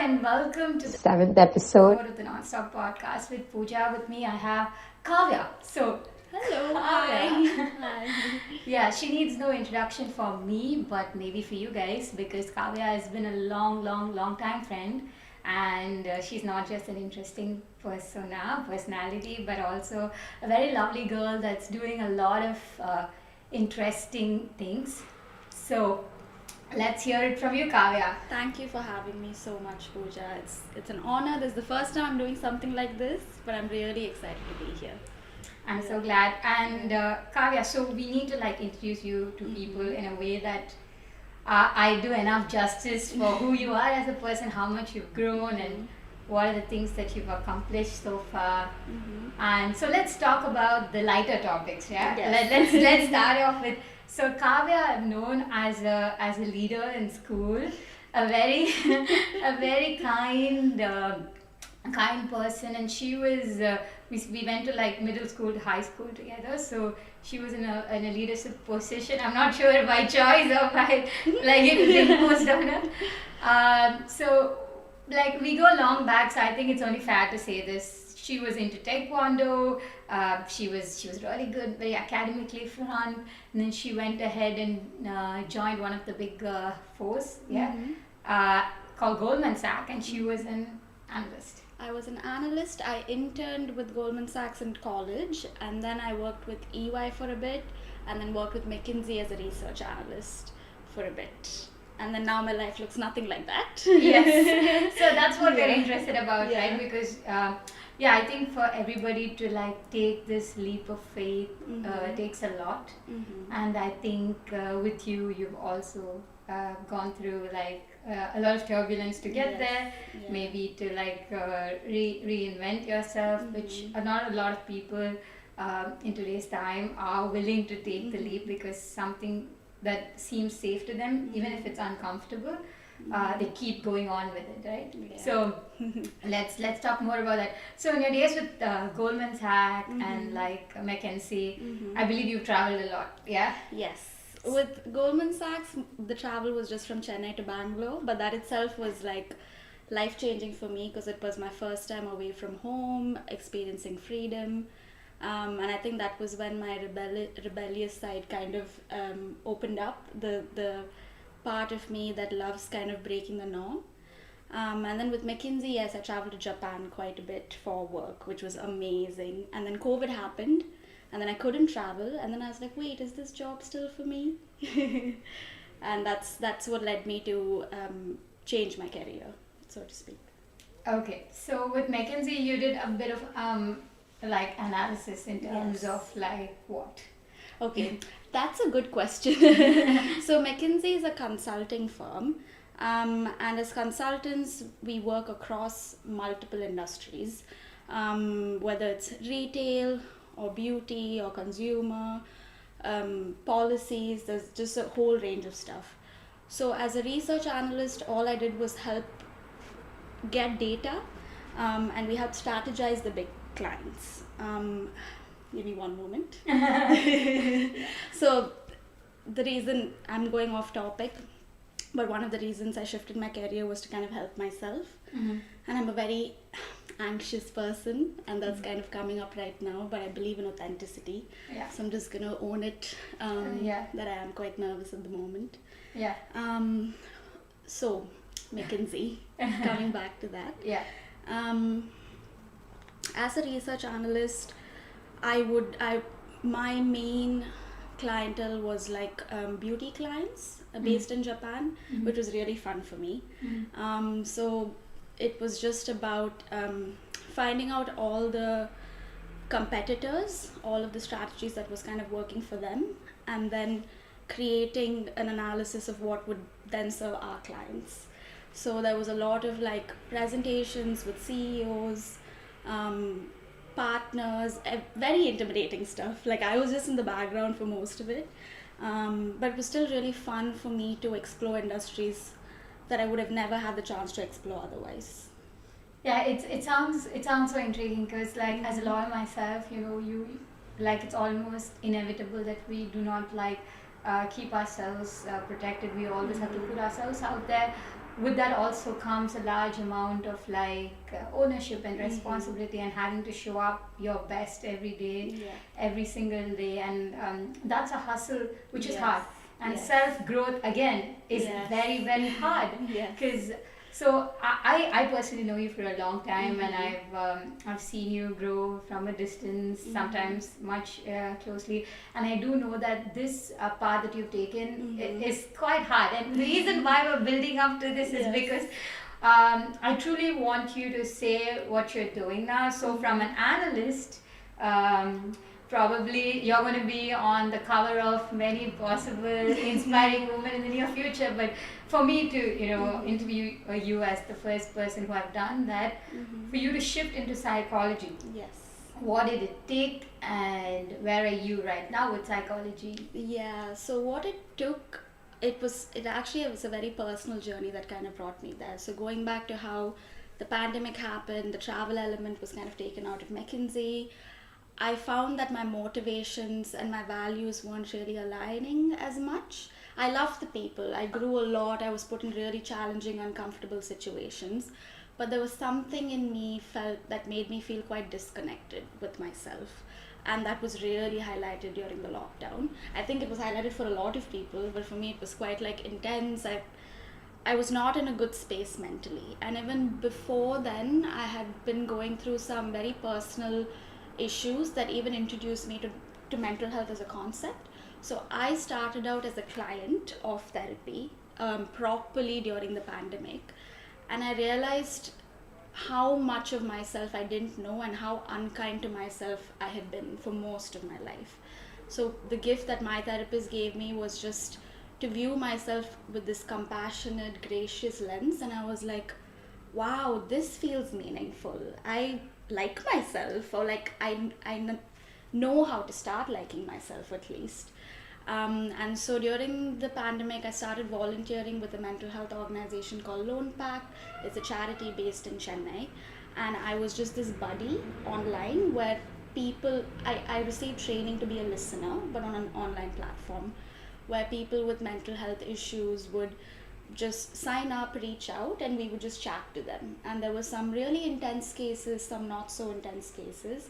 and welcome to the seventh episode of the Nonstop Podcast with Pooja. With me, I have Kavya. So, Hello, Kavya. hi. Yeah, she needs no introduction for me, but maybe for you guys because Kavya has been a long time friend, and she's not just an interesting personality, but also a very lovely girl that's doing a lot of interesting things. So, let's hear it from you, Kavya. Thank you for having me so much, Pooja. It's an honor. This is the first time I'm doing something like this, but I'm really excited to be here. I'm so glad. And Kavya, so we need to introduce you to people in a way that I do enough justice for who you are as a person, how much you've grown, and what are the things that you've accomplished so far. And so let's talk about the lighter topics. Yeah, Yes. let's start off with. So Kavya, I've known as a leader in school, a very a very kind person, and she was we went to middle school to high school together, so she was in a leadership position. I'm not sure by choice or by it was imposed on her. So we go long back, so I think it's only fair to say this. She was into taekwondo. She was really good, very academically front, and then she went ahead and joined one of the big fours, called Goldman Sachs, and she was an analyst. I was an analyst. I interned with Goldman Sachs in college, and then I worked with EY for a bit, and then worked with McKinsey as a research analyst for a bit. And then now my life looks nothing like that. Yes. So that's what we're interested about, Yeah. right? Because I think for everybody to take this leap of faith takes a lot. And I think with you, you've also gone through a lot of turbulence to get Yes. there. Yeah. Maybe to reinvent yourself, which not a lot of people in today's time are willing to take the leap, because something that seems safe to them, even if it's uncomfortable, they keep going on with it, right? Yeah. So let's talk more about that. So in your days with Goldman Sachs and McKinsey, I believe you've traveled a lot, yeah? Yes. With Goldman Sachs, the travel was just from Chennai to Bangalore, but that itself was life-changing for me because it was my first time away from home, experiencing freedom. And I think that was when my rebellious side kind of opened up, the part of me that loves kind of breaking the norm. And then with McKinsey, yes, I traveled to Japan quite a bit for work, which was amazing. And then COVID happened, and then I couldn't travel. And then I was like, wait, is this job still for me? And that's what led me to change my career, so to speak. Okay, so with McKinsey, you did a bit of analysis in terms Yes. of what? Okay, that's a good question. So McKinsey is a consulting firm, and as consultants, we work across multiple industries, whether it's retail or beauty or consumer, policies. There's just a whole range of stuff. So as a research analyst, all I did was help get data, and we help strategize the big clients. Give me one moment. So the reason I'm going off topic, but one of the reasons I shifted my career was to kind of help myself. And I'm a very anxious person, and that's kind of coming up right now, but I believe in authenticity. Yeah. So I'm just going to own it, that I am quite nervous at the moment. Yeah. So McKinsey, coming back to that. Yeah. As a research analyst, my main clientele was beauty clients based in Japan, which was really fun for me. So it was just about finding out all the competitors, all of the strategies that was kind of working for them, and then creating an analysis of what would then serve our clients. So there was a lot of presentations with CEOs, partners, very intimidating stuff. I was just in the background for most of it, but it was still really fun for me to explore industries that I would have never had the chance to explore otherwise. Yeah, it sounds so intriguing because as a lawyer myself, you it's almost inevitable that we do not keep ourselves protected. We always have to put ourselves out there. With that also comes a large amount of ownership and responsibility, and having to show up your best every day, every single day, and that's a hustle which is hard. And self growth again is very, very hard, because so I personally know you for a long time, and I've seen you grow from a distance, sometimes much closely, and I do know that this path that you've taken is quite hard. And the reason why we're building up to this is because I truly want you to say what you're doing now. So from an analyst, probably you're going to be on the cover of many possible inspiring women in the near future, but for me to interview you as the first person who have done that, for you to shift into psychology, what did it take, and where are you right now with psychology? So what it took, it was a very personal journey that kind of brought me there. So going back to how the pandemic happened, the travel element was kind of taken out of McKinsey. I found that my motivations and my values weren't really aligning as much. I loved the people. I grew a lot. I was put in really challenging, uncomfortable situations. But there was something in me that made me feel quite disconnected with myself. And that was really highlighted during the lockdown. I think it was highlighted for a lot of people, but for me it was quite intense. I was not in a good space mentally. And even before then, I had been going through some very personal issues that even introduced me to mental health as a concept. So I started out as a client of therapy properly during the pandemic, and I realized how much of myself I didn't know and how unkind to myself I had been for most of my life. So the gift that my therapist gave me was just to view myself with this compassionate, gracious lens, and I was like, wow, this feels meaningful. I like myself, or I know how to start liking myself at least. And so during the pandemic, I started volunteering with a mental health organization called Lone Pact. It's a charity based in Chennai, and I was just this buddy online where I received training to be a listener, but on an online platform where people with mental health issues would just sign up, reach out, and we would just chat to them. And there were some really intense cases, some not so intense cases,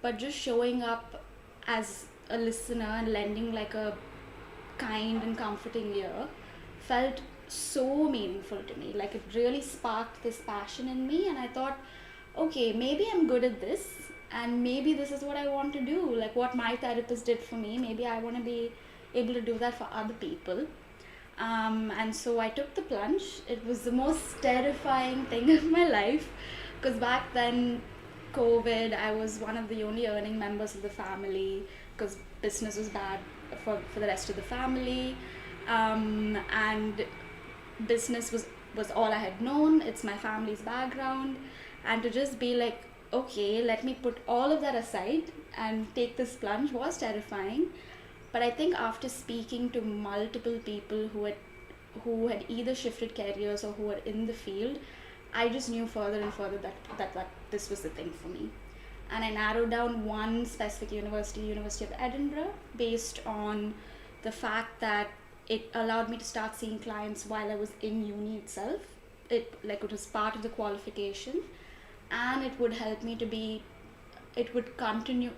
but just showing up as a listener and lending a kind and comforting ear felt so meaningful to me. It really sparked this passion in me, and I thought, okay, maybe I'm good at this, and maybe this is what I want to do. What my therapist did for me, maybe I want to be able to do that for other people. And so I took the plunge. It was the most terrifying thing of my life, because back then, COVID, I was one of the only earning members of the family, because business was bad for the rest of the family, and business was all I had known. It's my family's background, and to just be okay, let me put all of that aside and take this plunge was terrifying. But I think after speaking to multiple people who had either shifted careers or who were in the field, I just knew further and further that this was the thing for me. And I narrowed down one specific university of Edinburgh, based on the fact that it allowed me to start seeing clients while I was in uni itself. It was part of the qualification, and it would help me to continue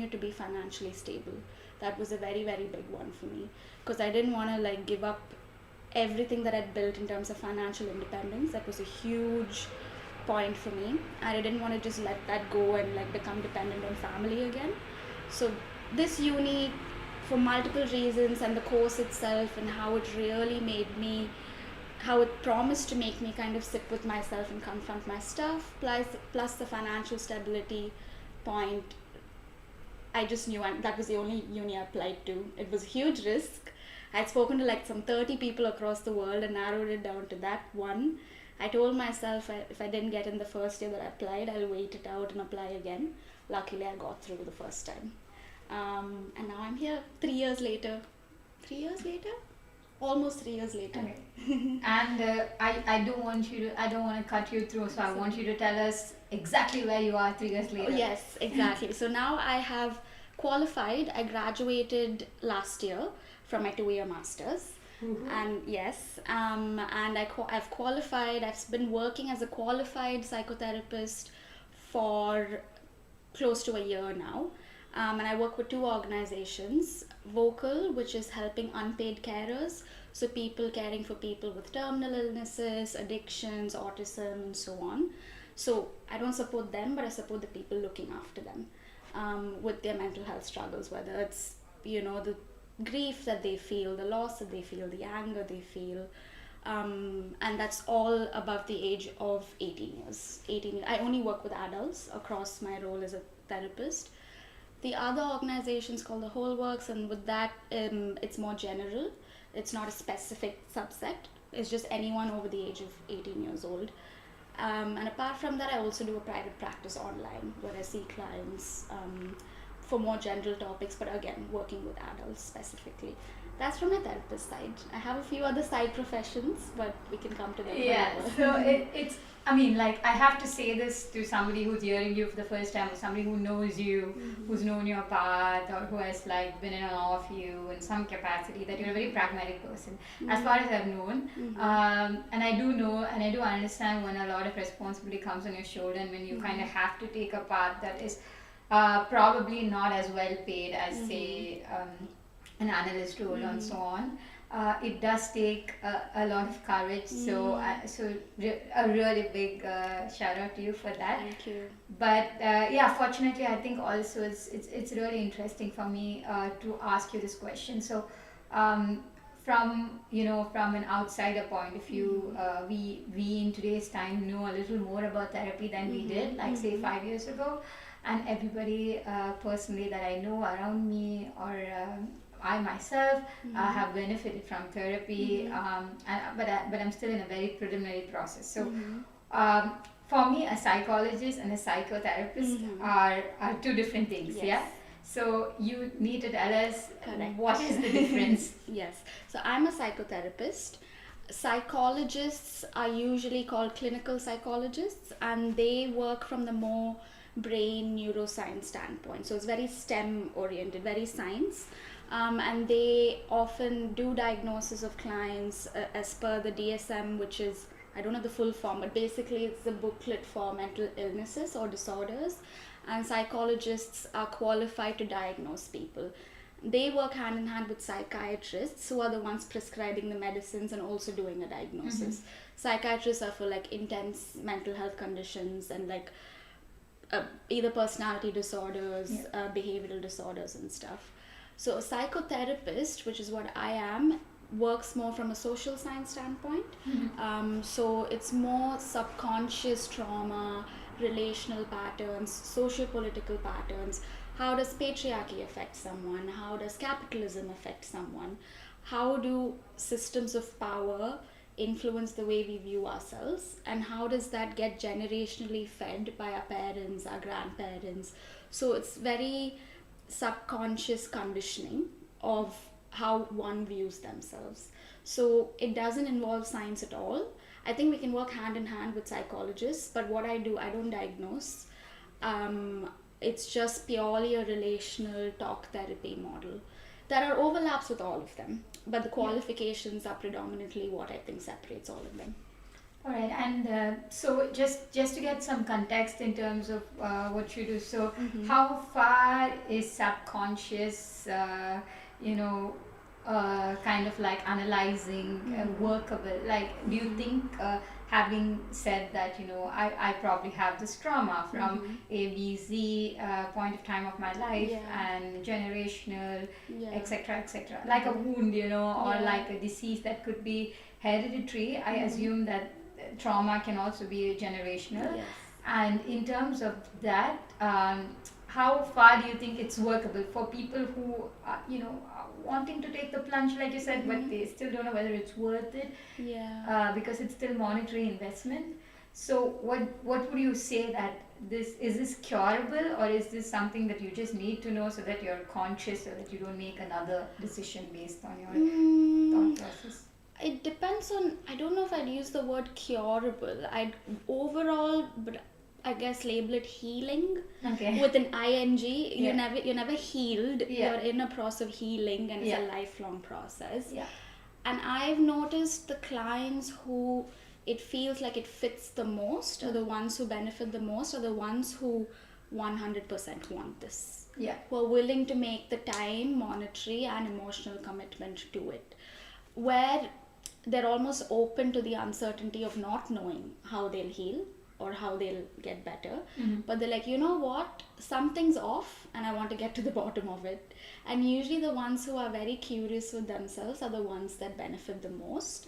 to be financially stable. That was a very, very big one for me, because I didn't want to give up everything that I'd built in terms of financial independence. That was a huge point for me, and I didn't want to just let that go and become dependent on family again. So this uni, for multiple reasons, and the course itself and how it really how it promised to make me kind of sit with myself and confront my stuff, plus the financial stability point, I just knew that was the only uni I applied to. It was a huge risk. I had spoken to some 30 people across the world and narrowed it down to that one. I told myself if I didn't get in the first year that I applied, I'll wait it out and apply again. Luckily, I got through the first time. And now I'm here 3 years later. 3 years later? Almost 3 years later. Okay. And I don't want to cut you through, so I want you to tell us exactly where you are 3 years later. Oh, yes, exactly. So now I have qualified. I graduated last year from my 2-year master's. And yes, and I've qualified. I've been working as a qualified psychotherapist for close to a year now. And I work with 2 organizations: Vocal, which is helping unpaid carers, so people caring for people with terminal illnesses, addictions, autism, and so on. So I don't support them, but I support the people looking after them with their mental health struggles, whether it's, the grief that they feel, the loss that they feel, the anger they feel. And that's all above the age of 18 years. I only work with adults across my role as a therapist. The other organization is called the Whole Works, and with that, it's more general. It's not a specific subset. It's just anyone over the age of 18 years old. And apart from that, I also do a private practice online where I see clients for more general topics, but again, working with adults specifically. That's from my therapist side. I have a few other side professions, but we can come to them. Yeah, so it's, I mean, like, I have to say this to somebody who's hearing you for the first time, or somebody who knows you, who's known your path, or who has like been in awe of you in some capacity, that you're a very pragmatic person, as far as I've known. And I do know, and I do understand when a lot of responsibility comes on your shoulder, and when you kind of have to take a path that is probably not as well paid as, say, an analyst role and so on. It does take a lot of courage. So a really big shout out to you for that. Thank you. But yeah, fortunately, I think also it's really interesting for me to ask you this question. So from an outsider point of view, we in today's time know a little more about therapy than we did, like say 5 years ago. And everybody personally that I know around me, or I myself have benefited from therapy, but I'm still in a very preliminary process. So for me, a psychologist and a psychotherapist are 2 different things. Yes. Yeah. So you need to tell us Correct. what is the difference. Yes. So I'm a psychotherapist. Psychologists are usually called clinical psychologists, and they work from the more brain neuroscience standpoint. So it's very STEM oriented, very science. And they often do diagnosis of clients as per the DSM, which is, I don't know the full form, but basically it's the booklet for mental illnesses or disorders. And psychologists are qualified to diagnose people. They work hand in hand with psychiatrists, who are the ones prescribing the medicines and also doing a diagnosis. Psychiatrists are for like intense mental health conditions and like either personality disorders, behavioral disorders and stuff. So a psychotherapist, which is what I am, works more from a social science standpoint. So it's more subconscious trauma, relational patterns, socio-political patterns. How does patriarchy affect someone? How does capitalism affect someone? How do systems of power influence the way we view ourselves? And how does that get generationally fed by our parents, our grandparents? So it's very subconscious conditioning of how one views themselves. So it doesn't involve science at all. I think we can work hand in hand with psychologists, but what I do, I don't diagnose. It's just purely a relational talk therapy model. There are overlaps with all of them, but the qualifications are predominantly what I think separates all of them. All right, and so just to get some context in terms of what you do, so how far is subconscious, kind of like analyzing workable? Like, do you think, having said that, I probably have this trauma from A, B, Z point of time of my life, and generational, etc., like a wound, or like a disease that could be hereditary. I assume that trauma can also be generational. Yes. And in terms of that, how far do you think it's workable for people who are wanting to take the plunge, like you said, but they still don't know whether it's worth it, because it's still monetary investment? So what would you say, that is this curable, or is this something that you just need to know so that you're conscious, so that you don't make another decision based on your thought process? It depends on, I don't know if I'd use the word curable. But I guess, label it healing Okay. with an ing. Yeah. You're never healed. Yeah. You're in a process of healing, and it's Yeah. a lifelong process. Yeah. And I've noticed the clients who it feels like it fits the most, or the ones who benefit the most, are the ones who 100% want this. Yeah. Who are willing to make the time, monetary, and emotional commitment to it. Where they're almost open to the uncertainty of not knowing how they'll heal or how they'll get better. But they're like, you know what? Something's off and I want to get to the bottom of it. And usually the ones who are very curious with themselves are the ones that benefit the most.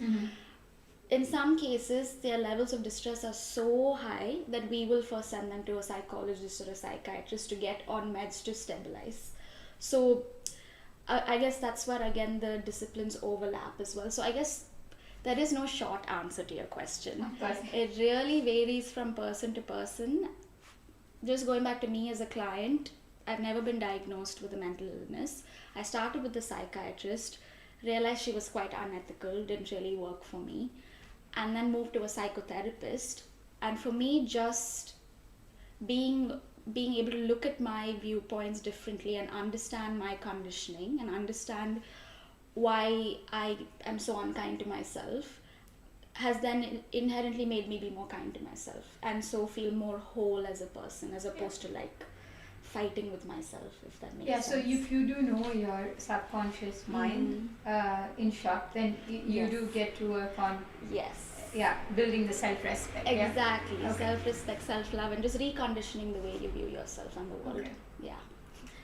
In some cases, their levels of distress are so high that we will first send them to a psychologist or a psychiatrist to get on meds to stabilize. So I guess that's where again the disciplines overlap as well. So I guess there is no short answer to your question. Of course. It really varies from person to person. Just going back to me as a client, I've never been diagnosed with a mental illness. I started with a psychiatrist, realized she was quite unethical, didn't really work for me, and then moved to a psychotherapist. And for me, just being able to look at my viewpoints differently and understand my conditioning and understand why I am so unkind to myself has then inherently made me be more kind to myself, and so feel more whole as a person, as opposed to like fighting with myself, if that makes sense. So if you do know your subconscious mind in short, then you do get to work on building the self-respect. Exactly. Okay. Self-respect, self-love, and just reconditioning the way you view yourself and the world. Okay. Yeah.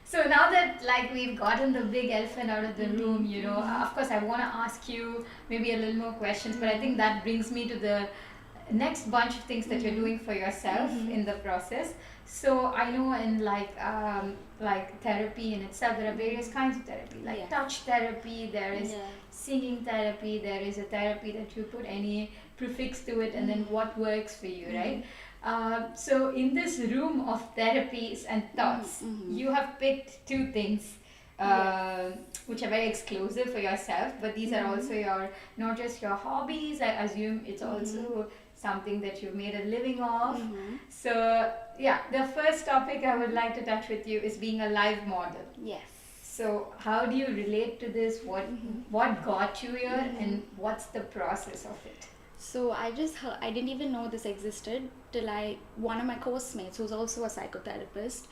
So now that like we've gotten the big elephant out of the room, you know, of course I want to ask you maybe a little more questions, but I think that brings me to the next bunch of things that you're doing for yourself in the process. So I know in like therapy in itself, there are various kinds of therapy, like touch therapy, there is singing therapy, there is a therapy that you put any prefix to it and then what works for you, right? So in this room of therapies and thoughts, you have picked two things which are very exclusive for yourself, but these are also your, not just your hobbies, I assume it's also something that you've made a living of. So the first topic I would like to touch with you is being a live model. Yes. So how do you relate to this? What got you here and what's the process of it? So I didn't even know this existed till one of my course mates, who's also a psychotherapist,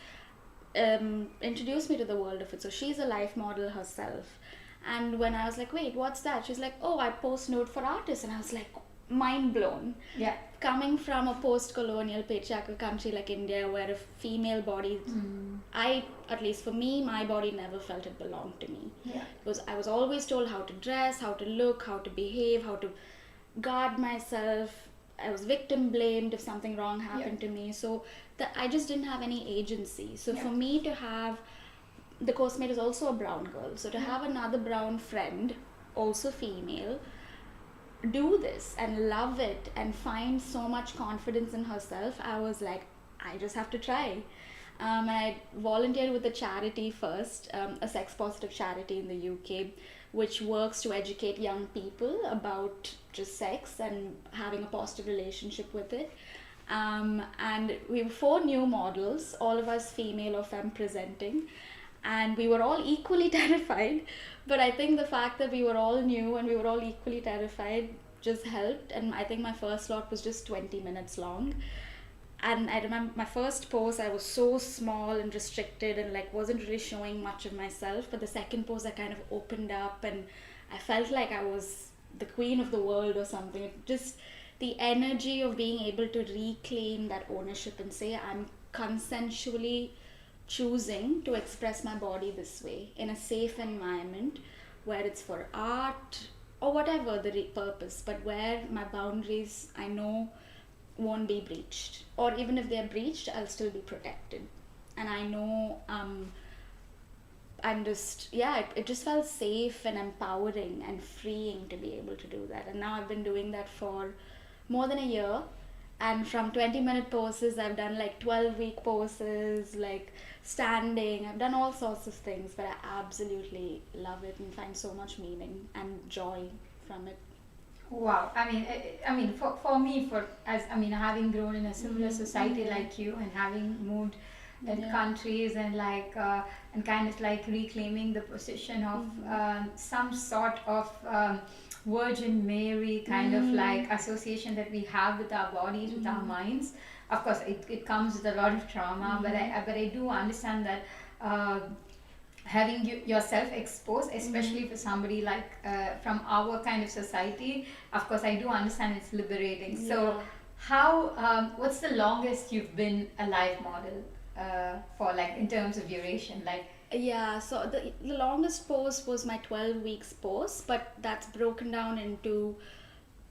introduced me to the world of it. So she's a life model herself. And when I was like, wait, what's that? She's like, oh, I post note for artists. And I was like, mind blown. Yeah. Coming from a post-colonial patriarchal country like India, where a female body, at least for me, my body never felt it belonged to me. Yeah. Because I was always told how to dress, how to look, how to behave, how to guard myself. I was victim blamed if something wrong happened to me. So I just didn't have any agency. So for me to have, the course mate is also a brown girl. So to have another brown friend, also female, do this and love it and find so much confidence in herself, I was like, I just have to try. And I volunteered with a charity first, a sex positive charity in the UK, which works to educate young people about just sex and having a positive relationship with it. And we were 4 new models, all of us female or femme presenting, and we were all equally terrified. But I think the fact that we were all new and we were all equally terrified just helped. And I think my first slot was just 20 minutes long. And I remember my first pose, I was so small and restricted and like wasn't really showing much of myself. But the second pose, I kind of opened up and I felt like I was the queen of the world or something. Just the energy of being able to reclaim that ownership and say, I'm consensually choosing to express my body this way in a safe environment where it's for art or whatever the purpose, but where my boundaries, I know, won't be breached, or even if they're breached, I'll still be protected. And I know I'm just, it just felt safe and empowering and freeing to be able to do that. And now I've been doing that for more than a year, and from 20-minute poses I've done like 12-week poses, like standing, I've done all sorts of things, but I absolutely love it and find so much meaning and joy from it. Wow. I mean, for me, having grown in a similar society like you, and having moved in countries, and and kind of like reclaiming the position of some sort of Virgin Mary kind of like association that we have with our bodies, with our minds. Of course, it comes with a lot of trauma, but I do understand that. Having yourself exposed, especially for somebody like from our kind of society, of course I do understand it's liberating. So how what's the longest you've been a live model for, like, in terms of duration, like? Yeah, so the longest pose was my 12 weeks pose, but that's broken down into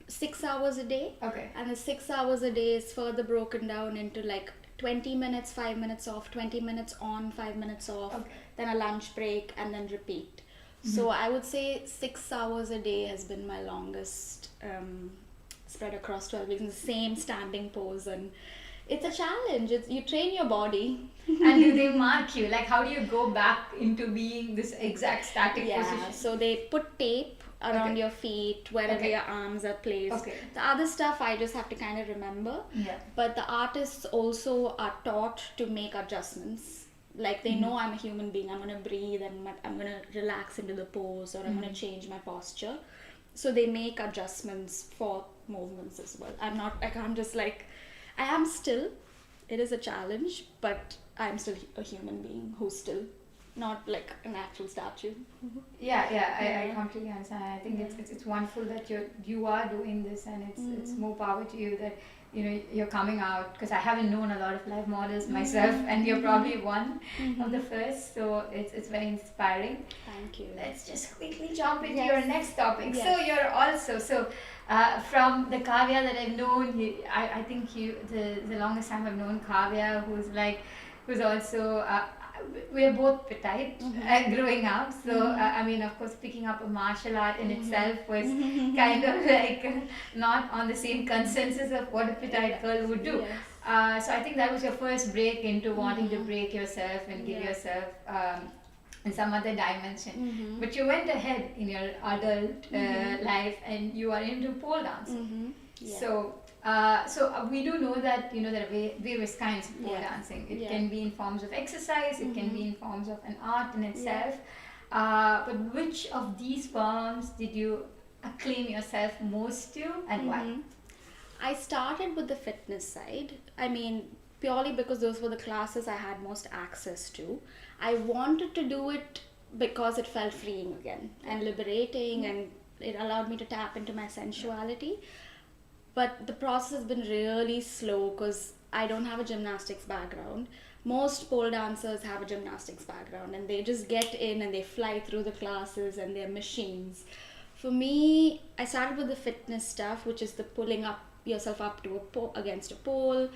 6 hours a day. Okay. And the 6 hours a day is further broken down into like 20 minutes, 5 minutes off, 20 minutes on, 5 minutes off, then a lunch break, and then repeat. So I would say 6 hours a day has been my longest, spread across 12 weeks in the same standing pose. And it's a challenge. You train your body. And do they mark you? Like, how do you go back into being this exact static position? So they put tape around your feet, wherever your arms are placed. The other stuff I just have to kind of remember. But the artists also are taught to make adjustments. Like, they know I'm a human being. I'm going to breathe, and I'm going to relax into the pose, or I'm going to change my posture. So they make adjustments for movements as well. I can't just like, I am still, it is a challenge, but I'm still a human being who's still not like an actual statue. I completely understand. I think it's wonderful that you are doing this, and it's more power to you that you're coming out, because I haven't known a lot of live models myself, and you're probably one of the first, so it's very inspiring. Thank you. Let's just quickly jump into your next topic. So you're also from the Kavya that I've known, I think the longest time I've known Kavya, who's also we're both petite growing up, so I mean, of course, picking up a martial art in itself was kind of like not on the same consensus of what a petite girl would do. So I think that was your first break into wanting to break yourself and give yourself in some other dimension. But you went ahead in your adult life, and you are into pole dancing. So we do know that there are various kinds of pole dancing. It can be in forms of exercise, it can be in forms of an art in itself. But which of these forms did you acclaim yourself most to, and why? I started with the fitness side. I mean, purely because those were the classes I had most access to. I wanted to do it because it felt freeing again and liberating, and it allowed me to tap into my sensuality. But the process has been really slow because I don't have a gymnastics background. Most pole dancers have a gymnastics background, and they just get in and they fly through the classes, and they're machines. For me, I started with the fitness stuff, which is the pulling up yourself up to against a pole,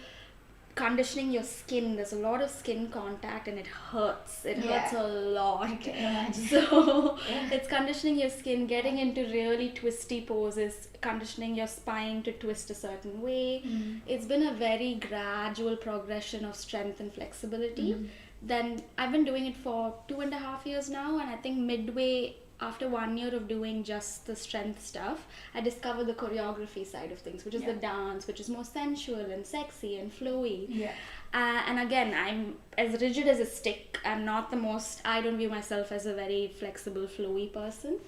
conditioning your skin. There's a lot of skin contact, and it hurts. It hurts a lot. So it's conditioning your skin, getting into really twisty poses, conditioning your spine to twist a certain way. It's been a very gradual progression of strength and flexibility. Then I've been doing it for 2.5 years now, and I think midway after 1 year of doing just the strength stuff, I discovered the choreography side of things, which is the dance, which is more sensual and sexy and flowy. And again, I'm as rigid as a stick. I'm not I don't view myself as a very flexible, flowy person.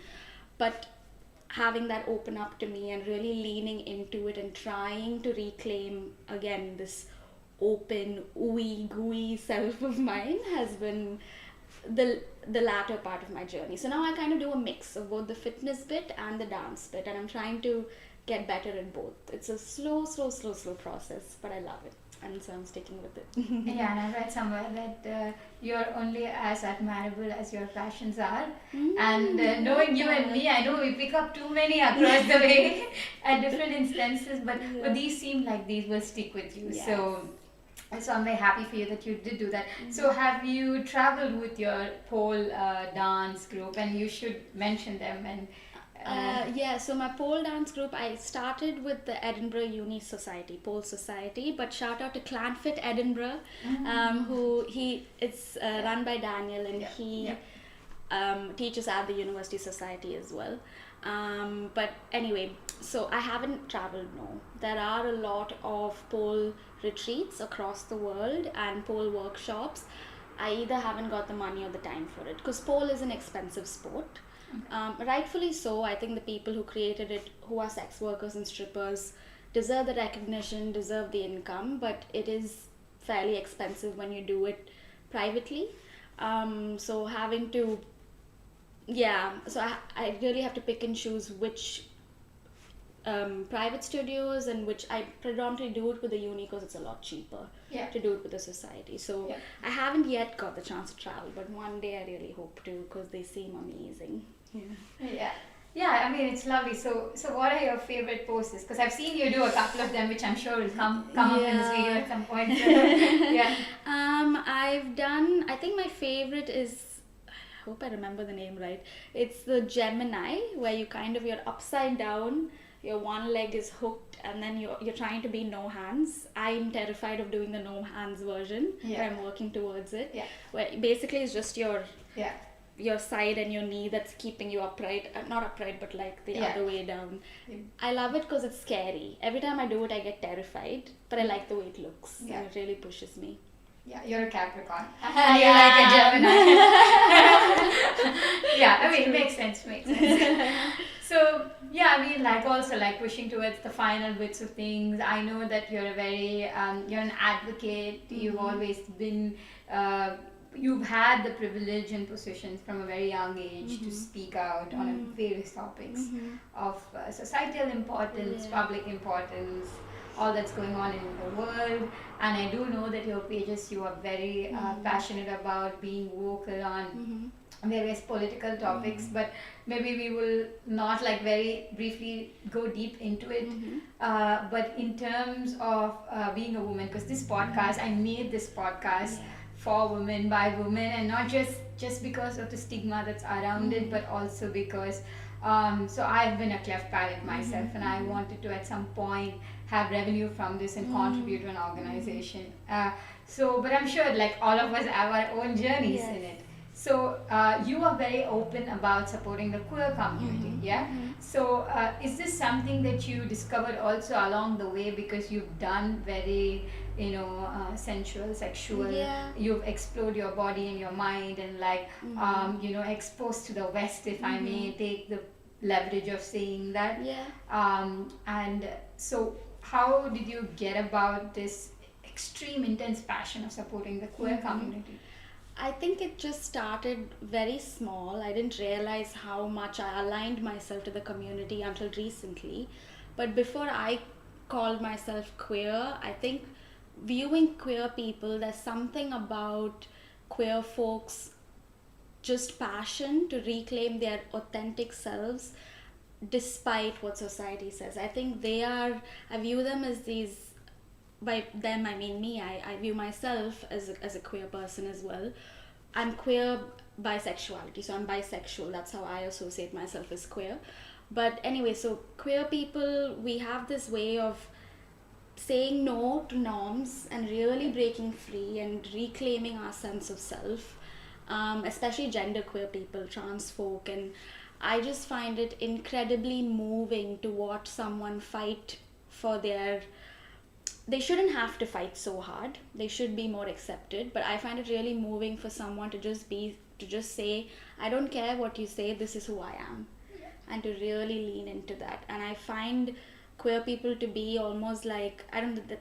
But having that open up to me and really leaning into it and trying to reclaim, again, this open, ooey, gooey self of mine has been the latter part of my journey. So now I kind of do a mix of both the fitness bit and the dance bit, and I'm trying to get better at both. It's a slow process, but I love it, and so I'm sticking with it. And I read somewhere that you're only as admirable as your passions are. And knowing you and me, I know we pick up too many across the way at different instances, but these seem like these will stick with you. So I'm very happy for you that you did do that. So have you traveled with your pole dance group? And you should mention them. And so my pole dance group, I started with the Edinburgh Uni Society, Pole Society, but shout out to Clanfit Edinburgh, it's run by Daniel, and he teaches at the University Society as well. But anyway, so I haven't traveled, no. There are a lot of pole retreats across the world and pole workshops. I either haven't got the money or the time for it because pole is an expensive sport. Rightfully so. I think the people who created it, who are sex workers and strippers, deserve the recognition, deserve the income, but it is fairly expensive when you do it privately. So having to, yeah, so I really have to pick and choose which private studios and which I predominantly do it with the uni because it's a lot cheaper to do it with the society. So I haven't yet got the chance to travel, but one day I really hope to because they seem amazing. Yeah, I mean it's lovely. So what are your favorite poses? Because I've seen you do a couple of them, which I'm sure will come up in this video at some point. I've done. I think my favorite is. I hope I remember the name right. It's the Gemini, where you're upside down. Your one leg is hooked, and then you're trying to be no hands. I'm terrified of doing the no hands version. But I'm working towards it. Where basically it's just your side and your knee that's keeping you upright, not upright but like the other way down. I love it because it's scary. Every time I do it I get terrified, but I like the way it looks and it really pushes me. Yeah, you're a Capricorn. And you're like a Gemini. I mean, makes sense. So, I mean, like also like pushing towards the final bits of things. I know that you're a very, you're an advocate. You've always been, you've had the privilege and positions from a very young age to speak out on various topics of societal importance, public importance, all that's going on in the world. And I do know that your pages, you are very passionate about being vocal on various political topics, but maybe we will not like very briefly go deep into it. But in terms of being a woman, because this podcast, I made this podcast for women, by women, and not just because of the stigma that's around it, but also because so I've been a cleft palate myself, and I wanted to at some point have revenue from this and contribute to an organization. But I'm sure like all of us have our own journeys in it. So you are very open about supporting the queer community, So is this something that you discovered also along the way because you've done very, sensual, sexual, you've explored your body and your mind and like, exposed to the West, if I may take the leverage of saying that. And so how did you get about this extreme intense passion of supporting the queer community? I think it just started very small. I didn't realize how much I aligned myself to the community until recently. But before I called myself queer, I think viewing queer people, there's something about queer folks' just passion to reclaim their authentic selves despite what society says. I think I view them as these, by them I mean me, I view myself as a queer person as well. I'm queer bisexuality, so I'm bisexual, that's how I associate myself as queer. But anyway, so queer people, we have this way of saying no to norms and really breaking free and reclaiming our sense of self, especially genderqueer people, trans folk, and I just find it incredibly moving to watch someone fight for they shouldn't have to fight so hard. They should be more accepted. But I find it really moving for someone to just say, I don't care what you say, this is who I am. And to really lean into that. And I find queer people to be almost like,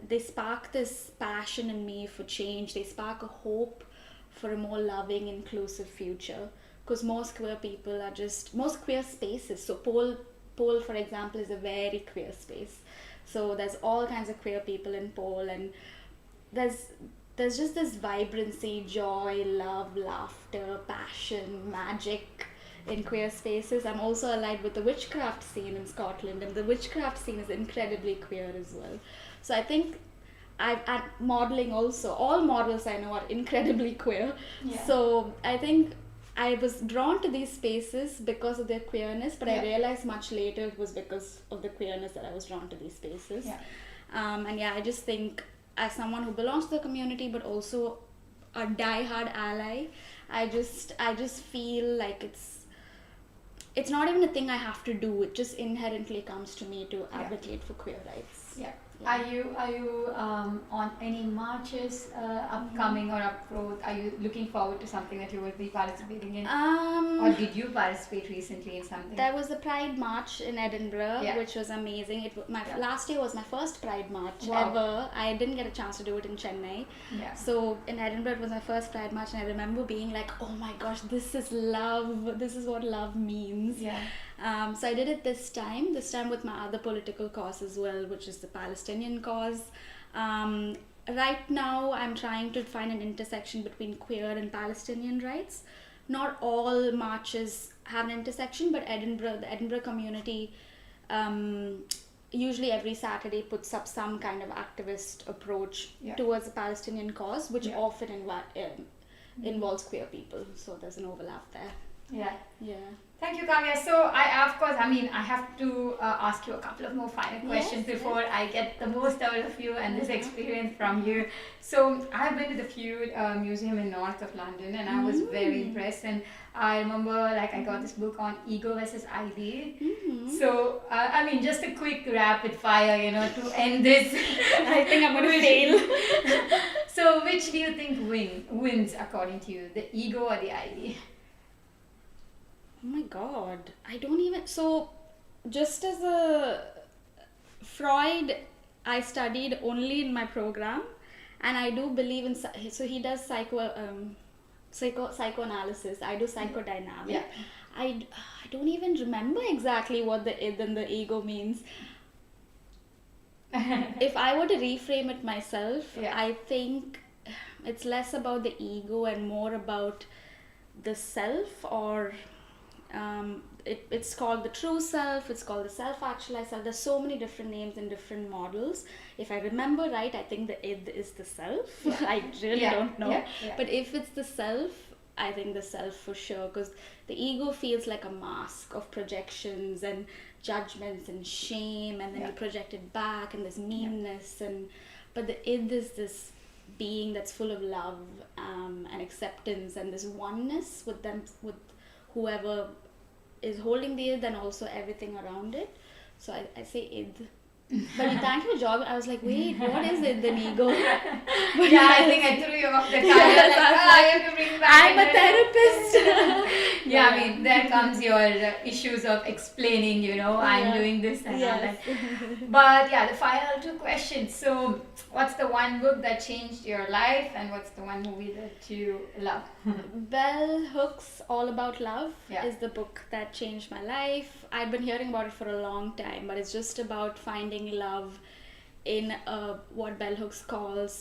they spark this passion in me for change. They spark a hope for a more loving, inclusive future. Because most queer spaces, so Pole, for example, is a very queer space. So there's all kinds of queer people in Pole, and there's just this vibrancy, joy, love, laughter, passion, magic in queer spaces. I'm also allied with the witchcraft scene in Scotland, and the witchcraft scene is incredibly queer as well. So I think at modeling also, all models I know are incredibly queer. So I think I was drawn to these spaces because of their queerness, but I realized much later it was because of the queerness that I was drawn to these spaces. I just think as someone who belongs to the community but also a die-hard ally, I just feel like it's not even a thing I have to do. It just inherently comes to me to advocate for queer rights. Yeah. Are you on any marches upcoming or approach? Are you looking forward to something that you will be participating in? Or did you participate recently in something? There was the Pride March in Edinburgh, which was amazing. Last year was my first Pride March ever. I didn't get a chance to do it in Chennai. Yeah. So in Edinburgh it was my first Pride March, and I remember being like, oh my gosh, this is love. This is what love means. Yeah. So I did it this time with my other political cause as well, which is the Palestinian cause. Right now I'm trying to find an intersection between queer and Palestinian rights. Not all marches have an intersection, but the Edinburgh community usually every Saturday puts up some kind of activist approach towards the Palestinian cause, which often involves queer people. So there's an overlap there. Yeah. Yeah. Thank you, Kavya. So I have to ask you a couple of more final questions before I get the most out of you and this experience from you. So I've been to the Feud Museum in north of London, and I was very impressed. And I remember, I got this book on ego versus ID. So just a quick rapid fire, to end this. I think I'm gonna fail. So which do you think wins according to you, the ego or the ID? Oh my god, I don't even... So, just as a Freud, I studied only in my program, and I do believe in... So he does psychoanalysis, I do psychodynamic. Yeah. I don't even remember exactly what the id and the ego means. If I were to reframe it myself, I think it's less about the ego and more about the self, or... it's called the true self, it's called the self-actualized self. There's so many different names and different models. If I remember right, I think the id is the self. I really don't know. But if it's the self, I think the self for sure, because the ego feels like a mask of projections and judgments and shame, and then you project it back, and there's meanness, but the id is this being that's full of love and acceptance and this oneness with whoever is holding the id and also everything around it. So I say id. But thank you for job. I was like, wait, what is it, the ego? I think I threw you off the car. I have to bring back. I'm a therapist. There comes your issues of explaining, I'm doing this and all that. But the final two questions. So, what's the one book that changed your life, and what's the one movie that you love? Bell Hooks' All About Love is the book that changed my life. I'd been hearing about it for a long time, but it's just about finding love in what Bell Hooks calls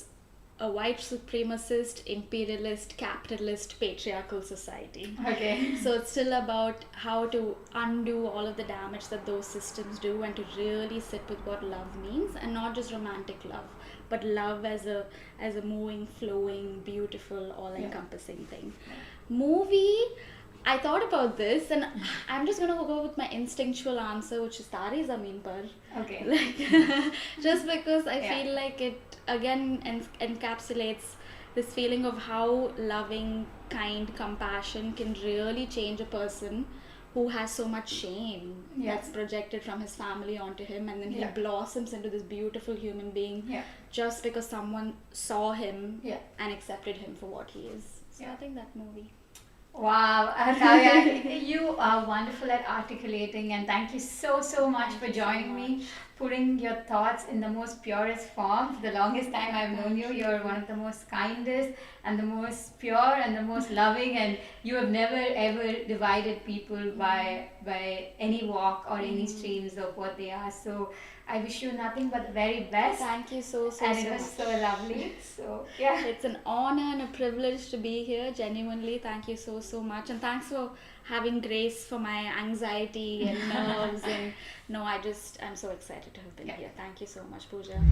a white supremacist, imperialist, capitalist, patriarchal society. Okay. So it's still about how to undo all of the damage that those systems do, and to really sit with what love means, and not just romantic love, but love as a moving, flowing, beautiful, all-encompassing thing. Movie, I thought about this, and I'm just gonna go with my instinctual answer, which is Tare Zameen Par. Okay. Just because I feel like it again encapsulates this feeling of how loving, kind, compassion can really change a person who has so much shame that's projected from his family onto him, and then he blossoms into this beautiful human being just because someone saw him and accepted him for what he is. So I think that movie. Wow, Kavya, you are wonderful at articulating, and thank you so much for joining me, putting your thoughts in the most purest form. For the longest time I've known you, you're one of the most kindest and the most pure and the most loving, and you have never ever divided people by any walk or any streams of what they are. So I wish you nothing but the very best. Thank you so much. And it was so lovely. So it's an honor and a privilege to be here. Genuinely, thank you so much, and thanks for having grace for my anxiety and nerves. And I'm so excited to have been here. Thank you so much, Pooja.